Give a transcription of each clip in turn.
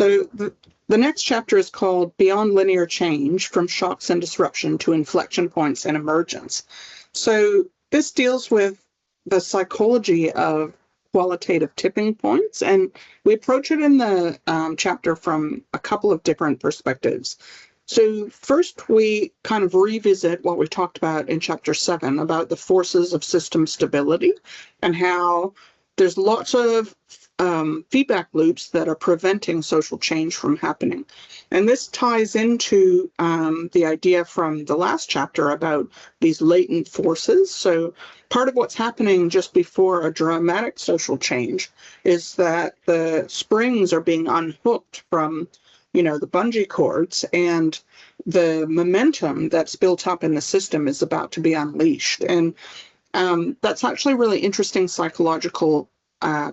So the next chapter is called Beyond Linear Change, From Shocks and Disruption to Inflection Points and Emergence. So this deals with the psychology of qualitative tipping points, and we approach it in the chapter from a couple of different perspectives. So first, we kind of revisit what we talked about in chapter 7 about the forces of system stability and how there's lots of feedback loops that are preventing social change from happening. And this ties into the idea from the last chapter about these latent forces. So part of what's happening just before a dramatic social change is that the springs are being unhooked from, the bungee cords, and the momentum that's built up in the system is about to be unleashed. And that's actually a really interesting psychological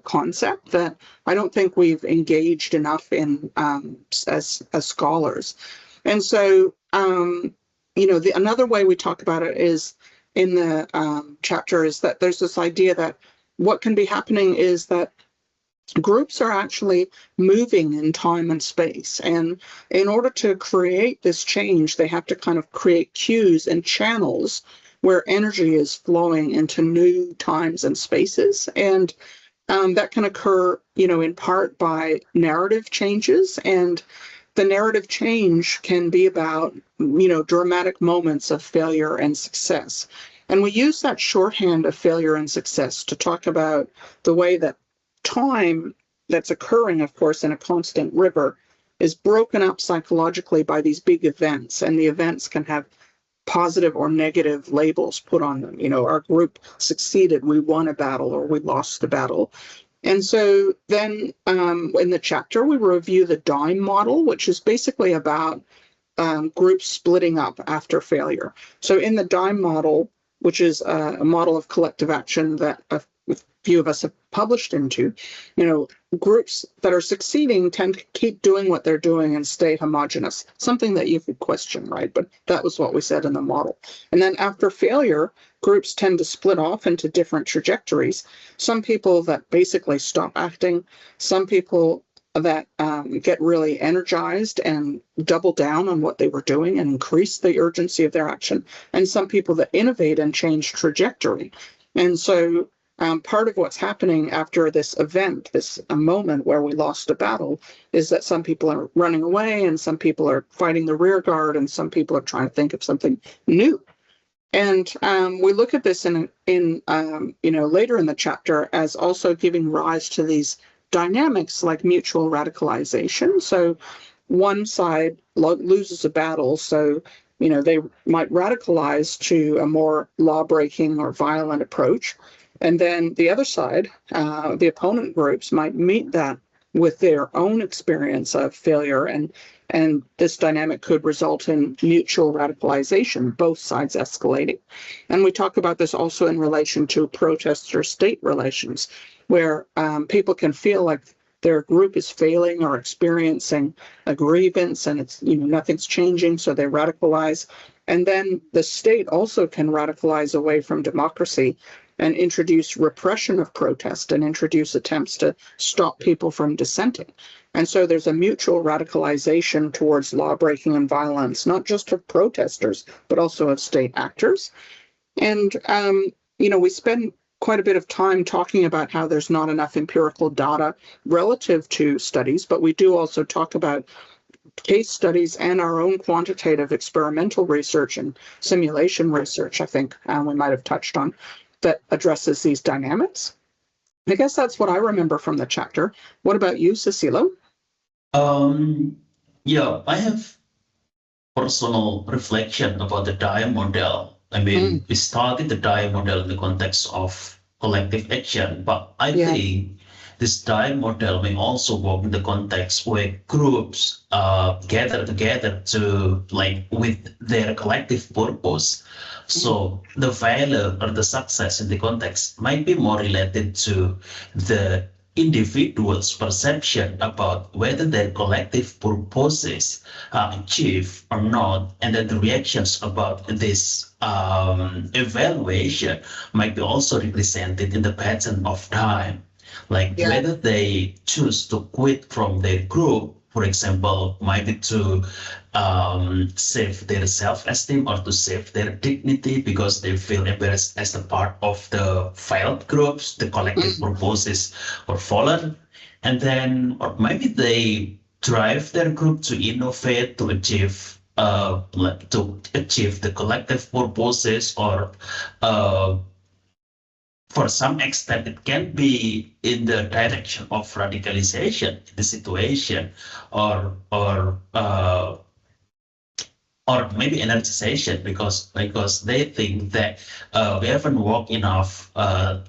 concept that I don't think we've engaged enough in as scholars. And so, another way we talk about it is in the chapter is that there's this idea that what can be happening is that groups are actually moving in time and space. And in order to create this change, they have to kind of create cues and channels where energy is flowing into new times and spaces. And that can occur, in part by narrative changes. And the narrative change can be about, dramatic moments of failure and success. And we use that shorthand of failure and success to talk about the way that time that's occurring, of course, in a constant river is broken up psychologically by these big events. And the events can have positive or negative labels put on them. Our group succeeded, we won a battle, or we lost the battle. And so then in the chapter, we review the dime model, which is basically about groups splitting up after failure. So in the dime model, which is a model of collective action that a few of us have published into, groups that are succeeding tend to keep doing what they're doing and stay homogenous, something that you could question, right? But that was what we said in the model. And then after failure, groups tend to split off into different trajectories. Some people that basically stop acting, some people that get really energized and double down on what they were doing and increase the urgency of their action, and some people that innovate and change trajectory. And so part of what's happening after this event, this moment where we lost a battle, is that some people are running away and some people are fighting the rear guard and some people are trying to think of something new. And we look at this in later in the chapter as also giving rise to these dynamics like mutual radicalization. So one side loses a battle, so they might radicalize to a more law-breaking or violent approach. And then the other side, the opponent groups, might meet that with their own experience of failure, and this dynamic could result in mutual radicalization, both sides escalating. And we talk about this also in relation to protester-state relations, where people can feel like their group is failing or experiencing a grievance and it's, nothing's changing, so they radicalize. And then the state also can radicalize away from democracy and introduce repression of protest and introduce attempts to stop people from dissenting. And so there's a mutual radicalization towards lawbreaking and violence, not just of protesters, but also of state actors. And, we spend quite a bit of time talking about how there's not enough empirical data relative to studies, but we do also talk about case studies and our own quantitative experimental research and simulation research, I think we might have touched on, that addresses these dynamics. I guess that's what I remember from the chapter. What about you, Cecilo? I have personal reflection about the DIE model. I mean, we started the DIE model in the context of collective action, but I think this DIE model may also work in the context where groups gather together to with their collective purpose. So the failure or the success in the context might be more related to the individual's perception about whether their collective purposes are achieved or not, and then the reactions about this evaluation might be also represented in the pattern of time, whether they choose to quit from their group for example, might be to save their self-esteem or to save their dignity because they feel embarrassed as a part of the failed groups, the collective purposes or fallen. And then, or maybe they drive their group to innovate, to achieve the collective purposes, or for some extent, it can be in the direction of radicalization in the situation, or or maybe energization because they think that we haven't worked enough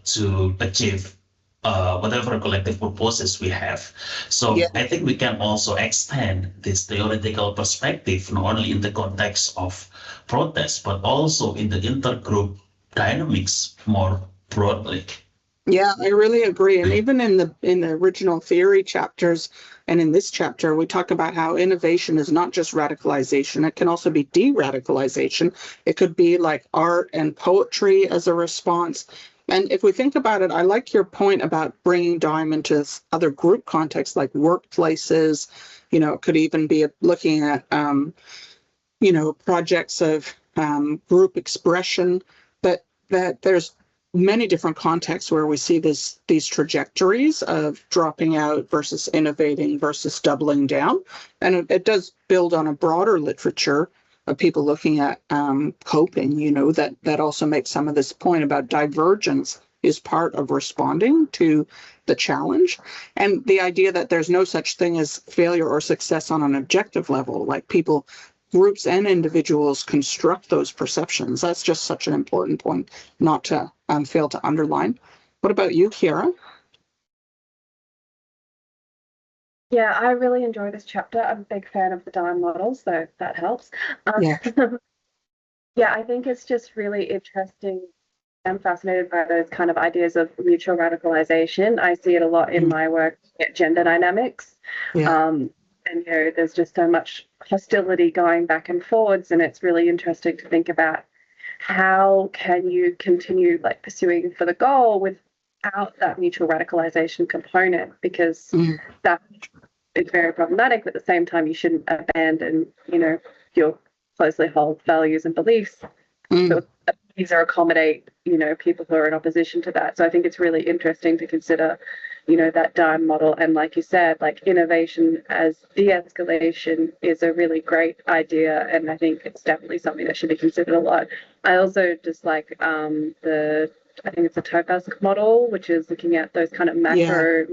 to achieve whatever collective purposes we have. So Yeah. I think we can also extend this theoretical perspective not only in the context of protest, but also in the intergroup dynamics more broadly. Yeah, I really agree. And even in the original theory chapters and in this chapter, we talk about how innovation is not just radicalization, it can also be de-radicalization. It could be like art and poetry as a response. And if we think about it, I like your point about bringing Dime into other group contexts like workplaces. It could even be looking at, projects of group expression, but that there's many different contexts where we see these trajectories of dropping out versus innovating versus doubling down. And it does build on a broader literature of people looking at coping, that also makes some of this point about divergence is part of responding to the challenge. And the idea that there's no such thing as failure or success on an objective level, like groups and individuals construct those perceptions. That's just such an important point not to fail to underline. What about you, Kiara? Yeah, I really enjoy this chapter. I'm a big fan of the Dime model, so that helps. Yeah. Yeah, I think it's just really interesting. I'm fascinated by those kind of ideas of mutual radicalization. I see it a lot in my work at gender dynamics. Yeah. And there's just so much hostility going back and forwards, and it's really interesting to think about how can you continue like pursuing for the goal without that mutual radicalization component, because that is very problematic, but at the same time you shouldn't abandon your closely held values and beliefs to these are accommodate people who are in opposition to that. So I think it's really interesting to consider that Dime model, and like you said, like innovation as de-escalation is a really great idea, and I think it's definitely something that should be considered a lot. I also just like I think it's a Topaz model, which is looking at those kind of macro,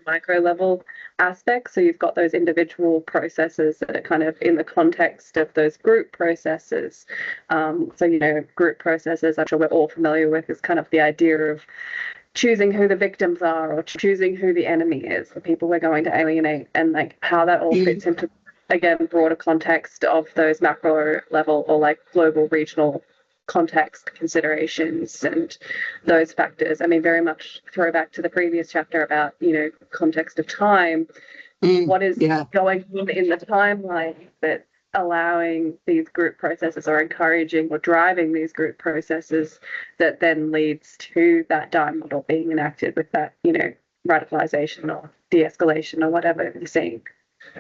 micro level aspects. So you've got those individual processes that are kind of in the context of those group processes. So group processes, I'm sure we're all familiar with, is kind of the idea of choosing who the victims are or choosing who the enemy is, the people we're going to alienate, and like how that all fits into, again, broader context of those macro level or like global regional context considerations and those factors. I mean, very much throwback to the previous chapter about, context of time. What is going on in the timeline that's allowing these group processes or encouraging or driving these group processes that then leads to that Dime model being enacted with that, radicalization or de-escalation or whatever you're seeing.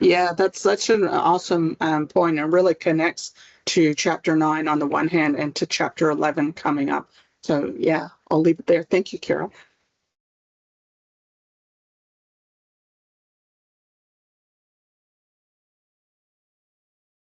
Yeah, that's such an awesome point, and really connects to chapter 9 on the one hand and to chapter 11 coming up. So yeah, I'll leave it there. Thank you, Carol.